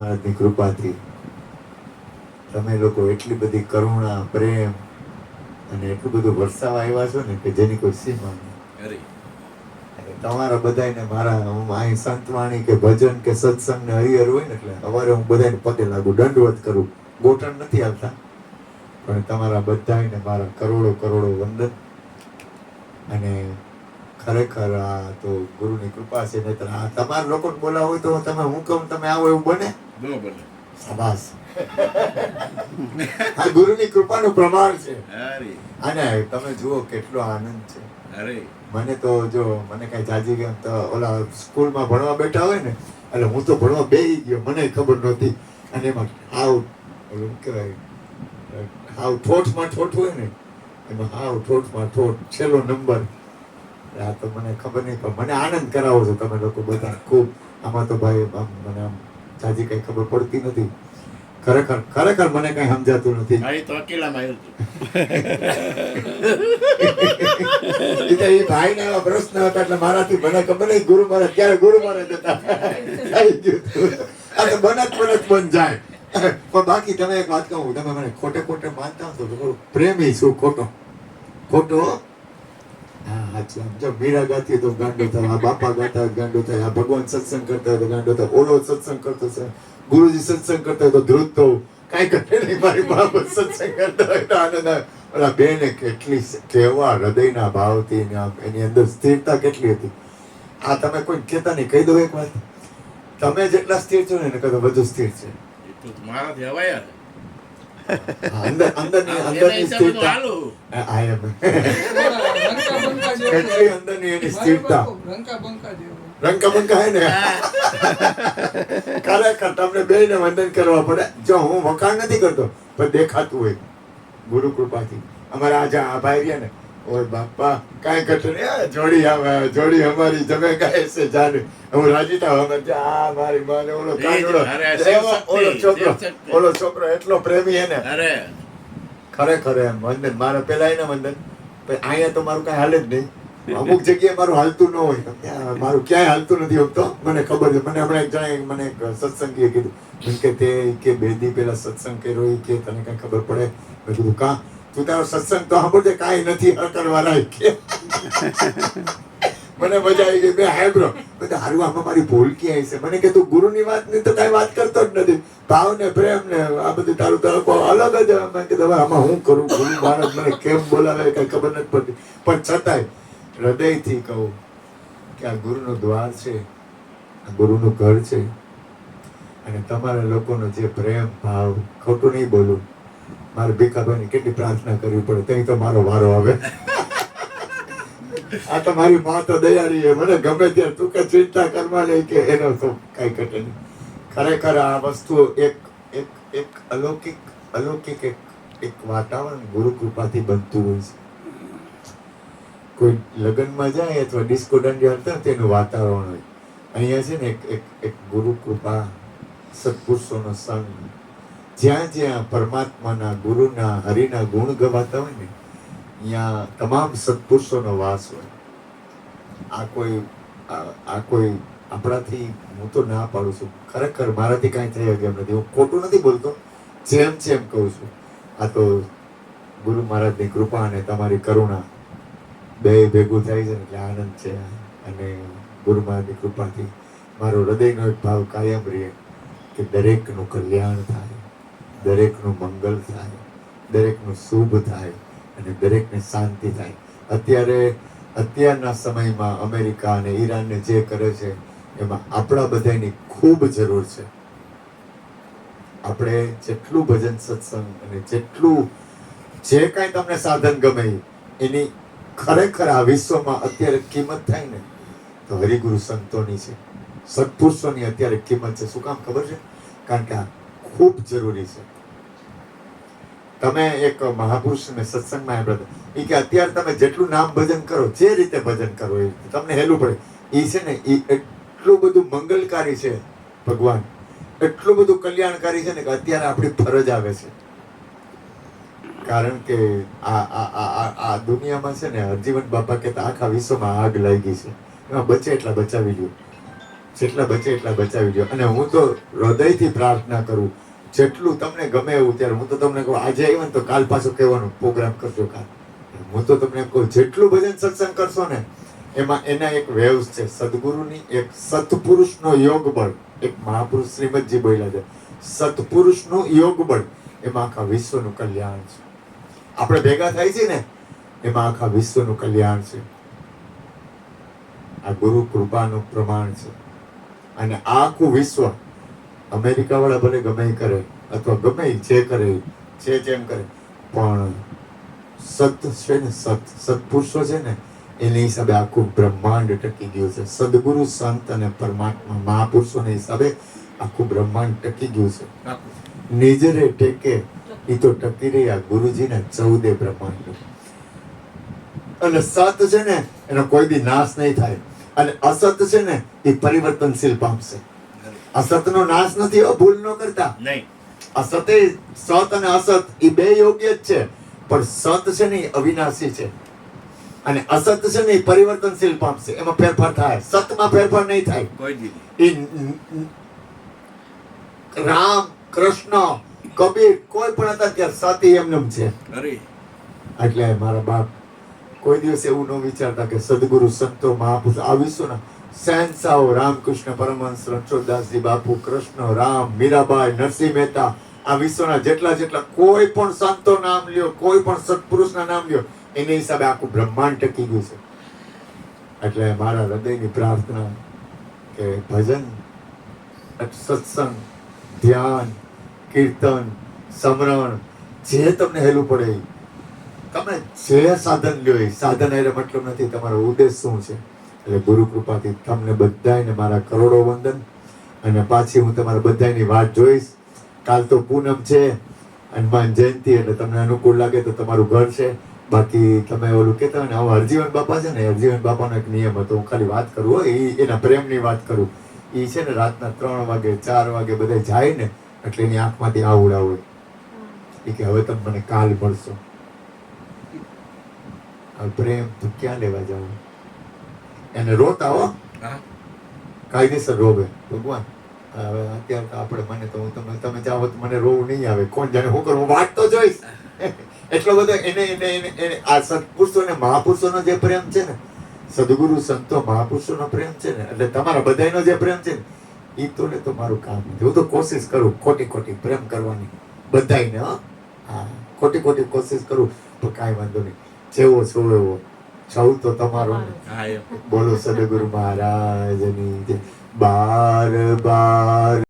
મહારાજની કૃપાથી તમે લોકો એટલી બધી કરુણા, પ્રેમ અને એટલું બધું વરસાવા આવ્યા છો ને કે જેની કોઈ સીમા નહીં. તમારા બધાને મારા હું અહીં સંતવાણી કે ભજન કે સત્સંગ ને હરિહર હોય ને એટલે સવારે હું બધાને પગે લાગુ, દંડવત કરું. ગોઠણ નથી આવતા, પણ તમારા બધાને મારા કરોડો કરોડો વંદન. અને ખરેખર આ તો ગુરુની કૃપા છે. નહીતર આ તમારા લોકોને બોલાવો હોય તો તમે હું કહું તમે આવો એવું બને? ન બને. શાબાશ. આ ગુરુની કૃપાનું પ્રમાણ છે. અને તમે જુઓ કેટલો આનંદ છે. મને તો જો મને કઈ જાજી ગમ તો ઓલા સ્કૂલમાં ભણવા બેઠા હોય ને એટલે હું તો ભણવા બેહી ગયો, મને ખબર નહોતી. અને એમાં હાવ ઓલું કહેવાય હાવ ઠોઠમાં ઠોઠ હોય ને એમાં હાવ ઠોઠમાં ઠોઠ છેલ્લો નંબર. આ તો મને ખબર નહીં, પણ મને આનંદ કરાવો છો તમે લોકો બધા ખૂબ. આમાં તો ભાઈ મને આમ જાજી કઈ ખબર પડતી નથી. ખરેખર ખરેખર મને કઈ સમજાતું નથી. એ ભાઈ ને એવા પ્રશ્ન હતા એટલે મારાથી મને ખબર નહીં ગુરુ મહારાજ ક્યારે ગુરુ મહારાજ હતા. આ તો બનત બન જાય. પણ બાકી તમે એક વાત કહું, તમે મને ખોટે ખોટે માનતા હો તો પ્રેમી છું. ખોટો ખોટો જો મીરા ગાતી તો ગાંડો થાય, આ બાપા ગાતા ગાંડો થાય, આ ભગવાન સત્સંગ કરતા હોય તો ગાંડો થાય, ઓલો સત્સંગ કરતો છે, ગુરુજી સત્સંગ કરતા હોય તો ધ્રુત થવું, કાંઈ કરે નહીં. મારી બાબત સત્સંગ કરતા હોય તો આનંદ આવે. ઓલા બેને કેટલી કેવા હૃદયના ભાવથી એની અંદર સ્થિરતા કેટલી હતી. આ તમે કોઈ કહેતા નહીં, કહી દો એક વાત, તમે જેટલા સ્થિર છો ને કદાચ વધુ સ્થિર છે. મારાથી હવાયા અંદર અંદરની સ્થિરતા કેટલી અંદરની એની સ્થિરતા રંકા બંકા હે ને. ખરેખર તમને બેયને વંદન કરવા પડે. જો હું વખાણ નથી કરતો પણ દેખાતું હોય ગુરુ કૃપાથી. અમારા આજે આ ભાઈ રહ્યા ને, ઓય બાપા કાંઈ ઘટે નહીં, જોડી આવે જોડી અમારી જમે ગાય છે જાને. હું રાજી થાવ આ મારી માને ઓલો કાંડો ઓલો છોકરો એટલો પ્રેમી હે ને. ખરેખર એમ વંદન મારે પેલા એને વંદન. અહીંયા તો મારું કઈ હાલે જ નહીં. અમુક જગ્યાએ મારું હાલતું ન હોય, મારું ક્યાંય હાલતું નથી હોતું. મને ખબર છે. મને હમણાં એક જણાએ મને સત્સંગીએ કીધું કે તે કે બે દી પેલા સત્સંગ કર્યો કે તને કઈ ખબર પડે? મેં કીધું કા તું તારો સત્સંગ તો સાંભળજે, કાંઈ નથી કરવાના કે. મને મજા આવી ગઈ. બે હાયબ્રો બધા હારું આમાં મારી ભૂલ ક્યાંય છે? મને કે તું ગુરુની વાત ની તો કઈ વાત કરતો જ નથી. ભાવ ને પ્રેમ ને આ બધું તારું તરફ અલગ જ. મેં કીધું હવે આમાં હું કરું? ગુરુ મહારાજ મને કેમ બોલાવે કઈ ખબર નથી પડતી. પણ છતાંય હૃદયથી કહું કે આ ગુરુનું દ્વાર છે, આ ગુરુનું ઘર છે. અને તમારા લોકોનો જે પ્રેમ ભાવ, ખોટું નહીં બોલું, મારે ભીખાભાઈની કેટલી પ્રાર્થના કરવી પડે તઈ તો મારો વારો આવે. આ તો મારી મા તો દયાળી છે, મને ગમે ત્યારે તું કે ચિંતા કરવા લે કે એનો તો કઈ ઘટે નહીં. ખરેખર આ વસ્તુ એક અલૌકિક એક વાતાવરણ ગુરુ કૃપાથી બનતું હોય છે. કોઈ લગ્નમાં જાય અથવા ડિસ્કો દાંડિયા હતા તેનું વાતાવરણ હોય. અહીંયા છે ને એક ગુરુ કૃપા સત્પુરુષોનો સંગ, જ્યાં જ્યાં પરમાત્માના ગુરુના હરિના ગુણ ગવાતા હોય ને અહીંયા તમામ સત્પુરુષોનો વાસ હોય. આ કોઈ આપણાથી હું તો ના પાડું છું. ખરેખર મારાથી કાંઈ થઈ શકે એમ નથી. હું ખોટું નથી બોલતો, જેમ કહું છું. આ તો ગુરુ મહારાજની કૃપા અને તમારી કરુણા બે ભેગું થાય છે એટલે આનંદ છે. અને ગુરુ મહારાજની કૃપાથી મારો હૃદયનો એક ભાવ કાયમ રહે કે દરેકનું કલ્યાણ થાય, દરેકનું મંગલ થાય, દરેકનું શુભ થાય અને દરેકને શાંતિ થાય. અત્યારના સમયમાં અમેરિકા અને ઈરાનને જે કરે છે એમાં આપણા બધાની ખૂબ જરૂર છે. આપણે જેટલું ભજન સત્સંગ અને જેટલું જે કાંઈ તમને સાધન ગમે એની ખરેખર આ વિશ્વમાં અત્યારે કિંમત થાય ને તો હરિગુરુ સંતોની છે, સત્પુરુષોની અત્યારે કિંમત છે. શું કામ ખબર છે? કારણ કે આ ખૂબ જરૂરી છે. તમે એક મહાપુરુષને સત્સંગમાં આવ્યા હતા, એ કે અત્યારે તમે જેટલું નામ ભજન કરો, જે રીતે ભજન કરો એ તમને હેલું પડે. એ છે ને એ એટલું બધું મંગલકારી છે ભગવાન, એટલું બધું કલ્યાણકારી છે ને કે અત્યારે આપણી ફરજ આવે છે. કારણ કે આ દુનિયામાં છે ને હરજીવન બાપા કહેતા આખા વિશ્વમાં આગ લાગી છે, એમાં બચે એટલા બચાવી લ્યો. જેટલા બચે એટલા બચાવી દો. અને હું તો હૃદયથી પ્રાર્થના કરું, જેટલું તમને ગમે એવું ત્યારે હું તો તમને કહું, આજે આવ્યો ને તો કાલ પાછો કહેવાનો પ્રોગ્રામ કરજો કાલ. હું તો તમને કહું, જેટલું ભજન સત્સંગ કરશો ને એમાં એના એક વેવ્સ છે, સદગુરુની એક સત્પુરુષનો યોગ બળ. એક મહાપુરુષ શ્રીમદજી બોલ્યા છે, સત્પુરુષનું યોગ બળ, એમાં આખા વિશ્વનું કલ્યાણ છે. આપણે ભેગા થાય છે ને એમાં આખા વિશ્વનું કલ્યાણ છે. આ ગુરુ કૃપાનું પ્રમાણ છે. અને આખું વિશ્વ, અમેરિકા વાળા ભલે ગમે ઈ કરે અથવા ગમે ઈ જે કરે, જે જેમ કરે, પણ સત છે ને, સત્પુરુષો છે ને એની હિસાબે આખું બ્રહ્માંડ ટકી ગયું છે. સદગુરુ, સંત અને પરમાત્મા મહાપુરુષોના હિસાબે આખું બ્રહ્માંડ ટકી ગયું છે. નિજરે ટેકે એ તો ટકી રહ્યા ગુરુજીના 14 બ્રહ્માંડ. અને સત છે ને એનો કોઈ દી નાશ નહીં થાય, અને અસત છે ને એ પરિવર્તનશીલ પામશે. અસતનો નાશ નથી, ભૂલ ન કરતા. નહીં, અસતે, સત અને અસત એ બે યોગ્ય જ છે, પણ સત છે ને એ અવિનાશી છે અને અસત છે ને એ પરિવર્તનશીલ પામશે. એમાં ફેરફાર થાય, સતમાં ફેરફાર નહીં થાય. કોઈ દી એ રામ, કૃષ્ણ, કબીર કોઈ પણ હતા ત્યારે સતી એમનેમ છે. અરે એટલે મારા બાપ કોઈ દિવસ એવું ન વિચારતા કે સદગુરુ, સંતો, મહાપુરુષ આ વિશ્વના શહેનશાહો, રામકૃષ્ણ પરમહંસ, રણછોડદાસજી બાપુ, કૃષ્ણ, રામ, મીરાબાઈ, નરસિંહ મહેતા, આ વિશ્વના જેટલા કોઈ પણ સંતો નામ લ્યો, કોઈ પણ સત્પુરુષના નામ લ્યો, એની હિસાબે આખું બ્રહ્માંડ ટકી ગયું છે. એટલે મારા હૃદયની પ્રાર્થના કે ભજન, સત્સંગ, ધ્યાન, કીર્તન, સમરણ, જે તમને હેલું પડે, તમે જે સાધન લ્યો એ સાધન એટલે મતલબ નથી તમારો ઉદ્દેશ શું છે. એટલે ગુરુ કૃપાથી તમને બધાને મારા કરોડો વંદન. અને પાછી હું તમારા બધાની વાત જોઈશ. કાલ તો પૂનમ છે, હનુમાન જયંતિ, એટલે તમને અનુકૂળ લાગે તો તમારું ઘર છે. બાકી તમે ઓલું કહેતા હોય ને, આવા હરજીવન બાપા છે ને, હરજીવન બાપાનો એક નિયમ હતો, હું ખાલી વાત કરું હો, એના પ્રેમની વાત કરું. એ છે ને રાતના 3 વાગે 4 વાગે બધા જાય ને એટલે એની આંખમાંથી આવડા હોય એ કે હવે તમે મને કાલ મળશો. પ્રેમ તો ક્યાં લેવા જવું? એને રોતા હો, કાયદેસર રોવે. ભગવાન હવે અત્યારે તો આપણે, મને તો તમે જાઓ તો મને રોવું નહીં આવે. કોણ જાણે હું કરું, હું વાત તો જોઈશ. એટલો બધો એને આ સત્પુરુષો ને મહાપુરુષોનો જે પ્રેમ છે ને, સદગુરુ, સંતો, મહાપુરુષોનો પ્રેમ છે ને, એટલે તમારા બધાનો જે પ્રેમ છે ને, એ તો ને તો મારું કામ નથી. હું તો કોશિશ કરું ખોટી પ્રેમ કરવાની બધાને. હા, ખોટી કોશિશ કરું તો કાંઈ વાંધો નહીં. જેવો છો એવો સૌ તો તમારો. બોલો સદગુરુ મહારાજની જય. બાર